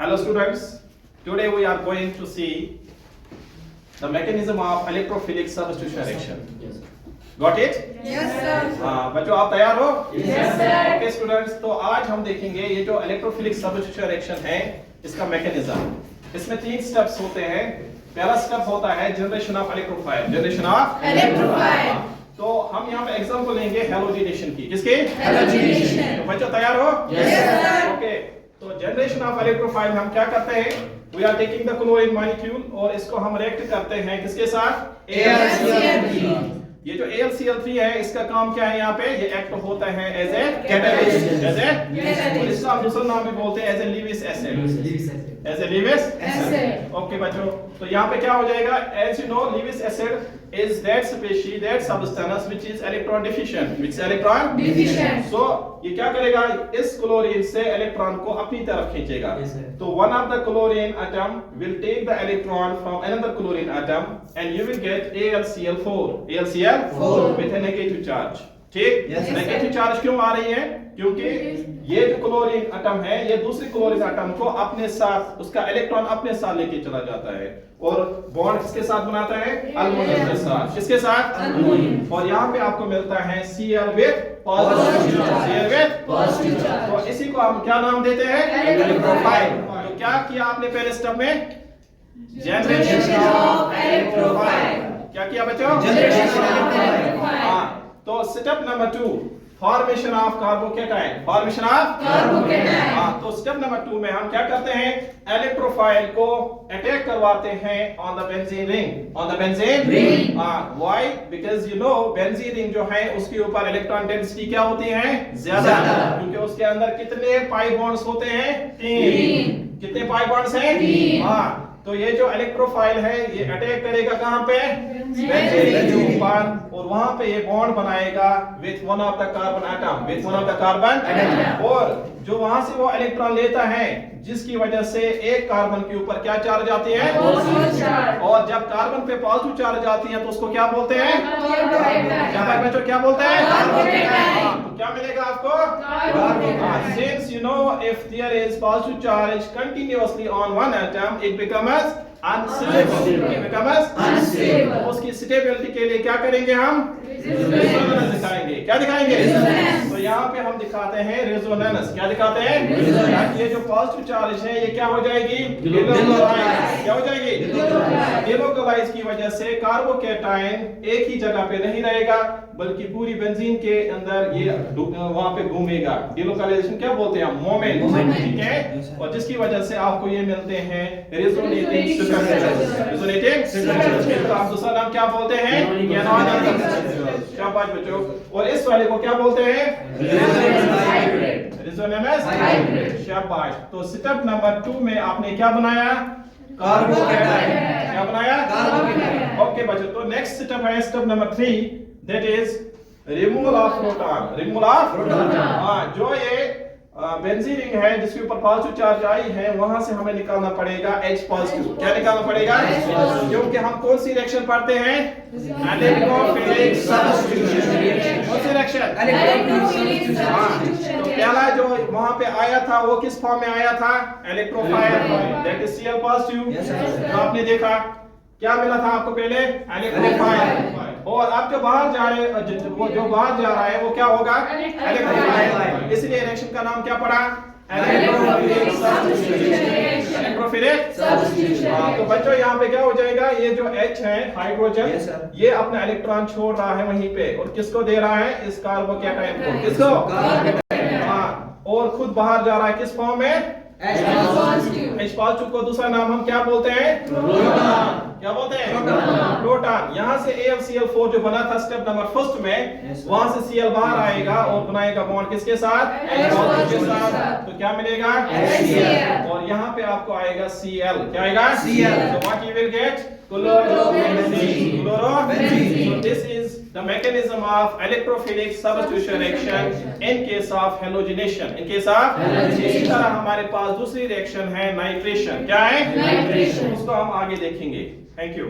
Hello students, today we are going to see the mechanism of electrophilic substitution reaction. Yes. Got it? Yes sir. बच्चों आप तैयार हो? Yes sir. Okay students, तो आज हम देखेंगे ये जो electrophilic substitution reaction है इसका mechanism. इसमें 3 steps होते हैं. पहला step होता है generation of electrophile. Generation of Electrophile. तो हम यहाँ पे एग्जाम्पल लेंगे हेलोजिनेशन की. किसके? Halogenation. तो बच्चों तैयार हो? Yes sir. ओके, तो जनरेशन ऑफ इलेक्ट्रोफाइल हम क्या करते हैं? We are taking the chlorine molecule और इसको हम रिएक्ट करते हैं किसके साथ? AlCl3. ये जो AlCl3 है इसका काम क्या है यहाँ पे? ये एक्ट होता है as a catalyst, as a, और इसका हम दूसरा नाम भी बोलते हैं as a Lewis acid, as a Lewis Acid. Okay बच्चों, तो यहाँ पे क्या हो जाएगा? As you know Lewis acid is that species, that substance which is electron deficient, which is electron Deficient. so ये क्या करेगा? इस क्लोरीन से इलेक्ट्रॉन को अपनी तरफ खींचेगा. Yes, sir. तो one of the chlorine atom will take the electron from another chlorine atom and you will get AlCl4 with a negative charge. ठीक? Yes, sir. नेगेटिव चार्ज क्यों आ रही है? क्योंकि ये जो क्लोरीन एटम है ये दूसरी क्लोरीन एटम को अपने साथ, उसका इलेक्ट्रॉन अपने साथ लेके चला जाता है और बॉन्ड किसके साथ बनाता है? अल्मोनियम के साथ. किसके साथ? अल्मोनियम. और यहाँ पे आपको मिलता है Cl with positive charge. Cl with Positive charge. तो इसी को हम क्या नाम देते हैं? Electrophile. तो क्या किया आपने पहले स्टेप में? Generation of electrophile. क्या किया बच्चों? Generation of electrophile. हाँ, तो step number 2 formation of carbocation. Formation of Carbocation. हाँ, तो स्टेप नंबर 2 में हम क्या करते हैं? इलेक्ट्रोफाइल को अटैक करवाते हैं on the benzene ring. On the benzene Ring. Why? Because you know benzene ring जो है उसके ऊपर इलेक्ट्रॉन डेंसिटी क्या होती है? ज्यादा. ज्यादा. क्योंकि उसके अंदर कितने पाई बॉन्ड्स होते हैं? 3. तीन. कितने पाई बॉन्ड्स हैं? 3. हाँ, तो ये जो इलेक्ट्रोफाइल है ये अटैक करेगा कहाँ पे? Benzene benzene ring. के ऊपर, और वहां पे ये बॉन्ड बनाएगा with one of the carbon atom, with one of the carbon Atom. और जो वहां से वो इलेक्ट्रॉन लेता है जिसकी वजह से एक कार्बन के ऊपर क्या चार्ज आती है? Positive charge. और जब कार्बन पे पॉजिटिव चार्ज आती है तो उसको क्या बोलते हैं? Carbocation. क्या भाई बच्चों क्या बोलते हैं? Carbocation. हाँ, तो क्या मिलेगा आपको? Carbocation. Since you know if there is positive charge continuously on one atom, it becomes unstable. It becomes Unstable. उसकी स्टेबिलिटी के लिए क्या करेंगे हम? रेजोनेंस दिखाएंगे. क्या दिखाएंगे? Resonance. तो यहाँ पे हम दिखाते हैं रेजोनेंस. क्या दिखाते हैं? Resonance. ताकि ये जो पॉजिटिव चार्ज है ये क्या हो जाएगी? Delocalize. क्या हो जाएगी? Delocalize. डेलोकलाइज की वजह से कार्बोकेटाइन एक ही जगह पे नहीं रहेगा बल्कि पूरी बेंजीन के अंदर ये वहां पे घूमेगा. डेलोकलाइजेशन क्या बोलते हैं? मोमेंट. Moment. ठीक है. Yes, sir. और जिसकी वजह से आपको ये मिलते हैं resonating Resonating structures. structures. Resonating structures. तो आप दूसरा नाम क्या बोलते हैं? Canonical canonical. शाबाश बच्चों. और इस वाले को क्या बोलते हैं? Hybrid. Resonance Hybrid. शाबाश. तो स्टेप नंबर 2 में आपने क्या बनाया? Carbocation. क्या बनाया? Carbocation. ओके बच्चों, तो नेक्स्ट स्टेप है step number 3, that is removal of proton. Removal of Proton. हाँ, जो ये बेंजीन रिंग है जिसके ऊपर पॉजिटिव चार्ज आई है वहां से हमें निकालना पड़ेगा H पॉजिटिव. क्या निकालना पड़ेगा? H positive. क्योंकि हम कौन सी रिएक्शन पढ़ते हैं? Electrophilic substitution reaction. कौन सी रिएक्शन? Electrophilic हाँ, substitution तो पहला जो वहां पे आया था वो किस फॉर्म में आया था? Electrophile. That is Cl positive. Yes, sir. तो आपने देखा क्या मिला था आपको पहले? इलेक्ट्रोफाइल. और अब जो बाहर जा रहे वो जो बाहर जा रहा है वो क्या होगा? इलेक्ट्रोफाइल. इसलिए रिएक्शन का नाम क्या पड़ा? Electrophilic substitution reaction. Electrophilic Substitution हाँ, तो बच्चों यहाँ पे क्या हो जाएगा? ये जो H है हाइड्रोजन, Yes, sir. ये अपना इलेक्ट्रॉन छोड़ रहा है वहीं पे और किसको दे रहा है? इस कार्बोकेटाइन को. किसको? हाँ, और खुद बाहर जा रहा है किस फॉर्म में? H positive. H पॉजिटिव को दूसरा नाम हम क्या बोलते हैं? प्रोटॉन. क्या बोलते हैं? प्रोटॉन. प्रोटॉन. यहाँ से AlCl4 जो बना था स्टेप नंबर फर्स्ट में, Yes, sir. वहां से Cl बाहर आएगा और बनाएगा बॉन्ड किसके साथ? H पॉजिटिव के के साथ. साथ. तो क्या मिलेगा? HCl. और यहाँ पे आपको आएगा Cl. क्या आएगा? Cl. So what you will get? Chlorobenzene. Chlorobenzene. So Benzene. this is the mechanism of electrophilic substitution reaction in case of halogenation. In case of Halogenation. इसी तरह हमारे पास दूसरी रिएक्शन है नाइट्रेशन. क्या है? Nitration. उसको हम आगे देखेंगे. Thank you.